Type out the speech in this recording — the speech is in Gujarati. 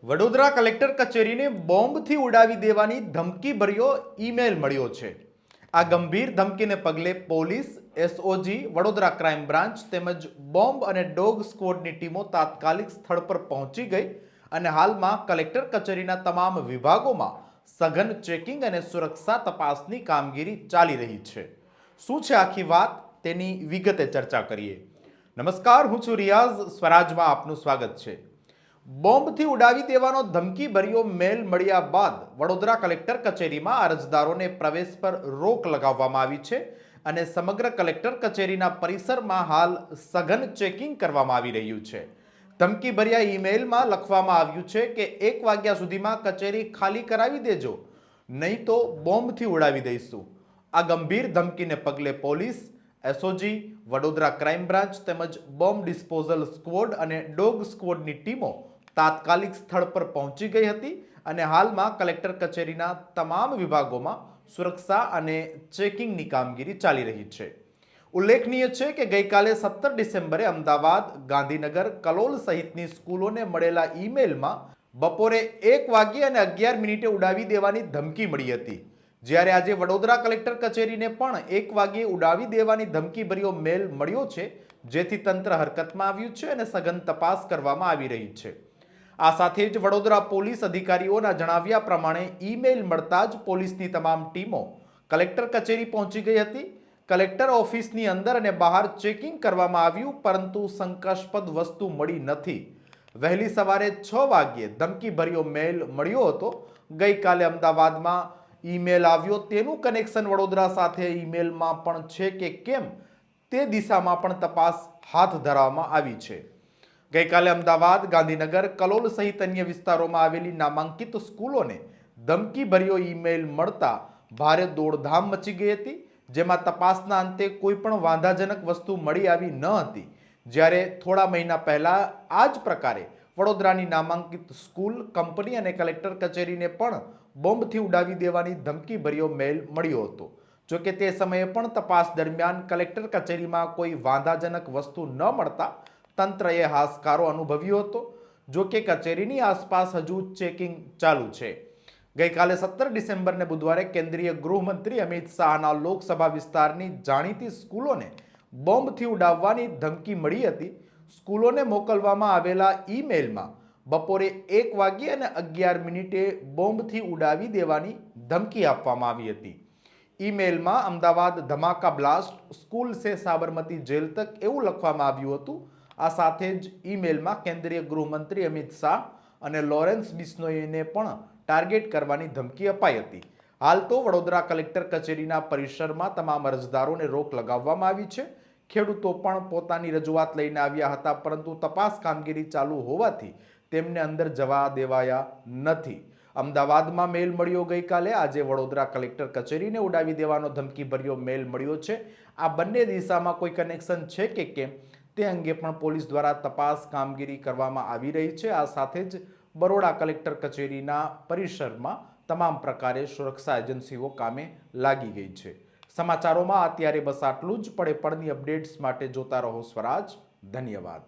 વડોદરા કલેક્ટર કચેરીને બોમ્બથી ઉડાવી દેવાની ધમકીભર્યો ઈમેલ મળ્યો છે। આ ગંભીર ધમકીને પગલે police, SOG, Vadodara crime branch તેમજ બોમ્બ અને ડોગ સ્ક્વોડની ટીમો તાત્કાલિક સ્થળ પર પહોંચી ગઈ અને હાલમાં કલેક્ટર કચેરીના તમામ વિભાગોમાં સઘન ચેકિંગ અને સુરક્ષા તપાસની કામગીરી ચાલી રહી છે। શું છે આખી વાત તેની વિગતે ચર્ચા કરીએ। નમસ્કાર, હું છું રિયાઝ, સ્વરાજમાં આપનું સ્વાગત છે। બોમ્બથી ઉડાવી દેવાનો ધમકીભર્યો મેલ મળ્યા બાદ વડોદરા કલેક્ટર કચેરીમાં અરજદારોને પ્રવેશ પર રોક લગાવવામાં આવી છે અને સમગ્ર કલેક્ટર કચેરીના પરિસરમાં હાલ સઘન ચેકિંગ કરવામાં આવી રહ્યું છે। ધમકીભર્યા ઈમેલમાં લખવામાં આવ્યું છે કે 1 વાગ્યા સુધીમાં કચેરી ખાલી કરાવી દેજો, નહીં તો બોમ્બથી ઉડાવી દઈશું। આ ગંભીર ધમકીને પગલે police, SOG, Vadodara crime branch તેમજ બોમ્બ ડિસ્પોઝલ સ્ક્વોડ અને ડોગ સ્ક્વોડની ટીમો તાત્કાલિક સ્થળ પર પહોંચી ગઈ હતી અને હાલમાં કલેક્ટર કચેરીના તમામ વિભાગોમાં સુરક્ષા અને ચેકિંગની કામગીરી ચાલી રહી છે। ઉલ્લેખનીય છે કે ગઈકાલે 17 ડિસેમ્બરે અમદાવાદ, ગાંધીનગર, કલોલ સહિતની સ્કૂલોને મળેલા ઈમેલમાં બપોરે 1 વાગ્યે અને 11 મિનિટે ઉડાવી દેવાની ધમકી મળી હતી, જ્યારે આજે વડોદરા કલેક્ટર કચેરીને પણ 1 વાગ્યે ઉડાવી દેવાની ધમકીભર્યો મેલ મળ્યો છે, જેથી તંત્ર હરકતમાં આવ્યું છે અને સઘન તપાસ કરવામાં આવી રહી છે। આ સાથે જ વડોદરા પોલીસ અધિકારીઓના જણાવ્યા પ્રમાણે ઈમેલ મળતા જ પોલીસની તમામ ટીમો કલેક્ટર કચેરી પહોંચી ગઈ હતી। કલેક્ટર ઓફિસની અંદર અને બહાર ચેકિંગ કરવામાં આવ્યું, પરંતુ શંકાસ્પદ વસ્તુ મળી નથી। વહેલી સવારે 6 વાગ્યે ધમકીભર્યો મેલ મળ્યો હતો। ગઈકાલે અમદાવાદમાં ઈમેલ આવ્યો તેનું કનેક્શન વડોદરા સાથે ઈમેલમાં પણ છે કે કેમ તે દિશામાં પણ તપાસ હાથ ધરવામાં આવી છે। ગઈકાલે અમદાવાદ, ગાંધીનગર, કલોલ સહિત અન્ય વિસ્તારોમાં આવેલી નામાંકિત સ્કૂલોને ધમકીભર્યો ઈમેલ મળતા ભારે દોડધામ મચી ગઈ હતી, જેમાં તપાસના અંતે કોઈ પણ વાંધાજનક વસ્તુ મળી આવી ન હતી। જ્યારે થોડા મહિના પહેલા આ જ પ્રકારે વડોદરાની નામાંકિત સ્કૂલ, કંપની અને કલેક્ટર કચેરીને પણ બોમ્બથી ઉડાવી દેવાની ધમકીભર્યો મેલ મળ્યો હતો। જોકે તે સમયે પણ તપાસ દરમિયાન કલેક્ટર કચેરીમાં કોઈ વાંધાજનક વસ્તુ ન મળતા તંત્રએ હાશકારો અનુભવ્યો હતો। જોકે કચેરીની આસપાસ હજુ ચેકિંગ ચાલુ છે। ગઈકાલે 17 ડિસેમ્બરને બુધવારે કેન્દ્રીય ગૃહમંત્રી અમિત શાહના લોકસભા વિસ્તારની જાણીતી સ્કૂલોને બોમ્બથી ઉડાવવાની ધમકી મળી હતી। સ્કૂલોને મોકલવામાં આવેલા ઈમેલમાં બપોરે 1 વાગ્યે અને 11 મિનિટે બોમ્બથી ઉડાવી દેવાની ધમકી આપવામાં આવી હતી। ઈમેલમાં અમદાવાદ ધમાકા બ્લાસ્ટ, સ્કૂલ સે સાબરમતી જેલ તક એવું લખવામાં આવ્યું હતું। આ સાથે જ ઈમેલમાં કેન્દ્રીય ગૃહમંત્રી અમિત શાહ અને લોરેન્સ બિશ્નોઈને પણ ટાર્ગેટ કરવાની ધમકી અપાઈ હતી। હાલ તો વડોદરા કલેક્ટર કચેરીના પરિસરમાં તમામ અરજદારોને રોક લગાવવામાં આવી છે। ખેડૂતો પણ પોતાની રજૂઆત લઈને આવ્યા હતા, પરંતુ તપાસ કામગીરી ચાલુ હોવાથી તેમને અંદર જવા દેવાયા નથી। અમદાવાદમાં મેલ મળ્યો ગઈકાલે, આજે વડોદરા કલેક્ટર કચેરીને ઉડાવી દેવાનો ધમકીભર્યો મેલ મળ્યો છે। આ બંને દિશામાં કોઈ કનેક્શન છે કે કેમ તે અંગે પણ પોલીસ દ્વારા તપાસ કામગીરી કરવામાં આવી રહી છે। આ સાથે જ બરોડા કલેક્ટર કચેરીના પરિસરમાં તમામ પ્રકારે સુરક્ષા એજન્સીઓ કામે લાગી ગઈ છે। સમાચારોમાં અત્યારે બસ આટલું જ। પડે પડની અપડેટ્સ માટે જોતા રહો સ્વરાજ। ધન્યવાદ।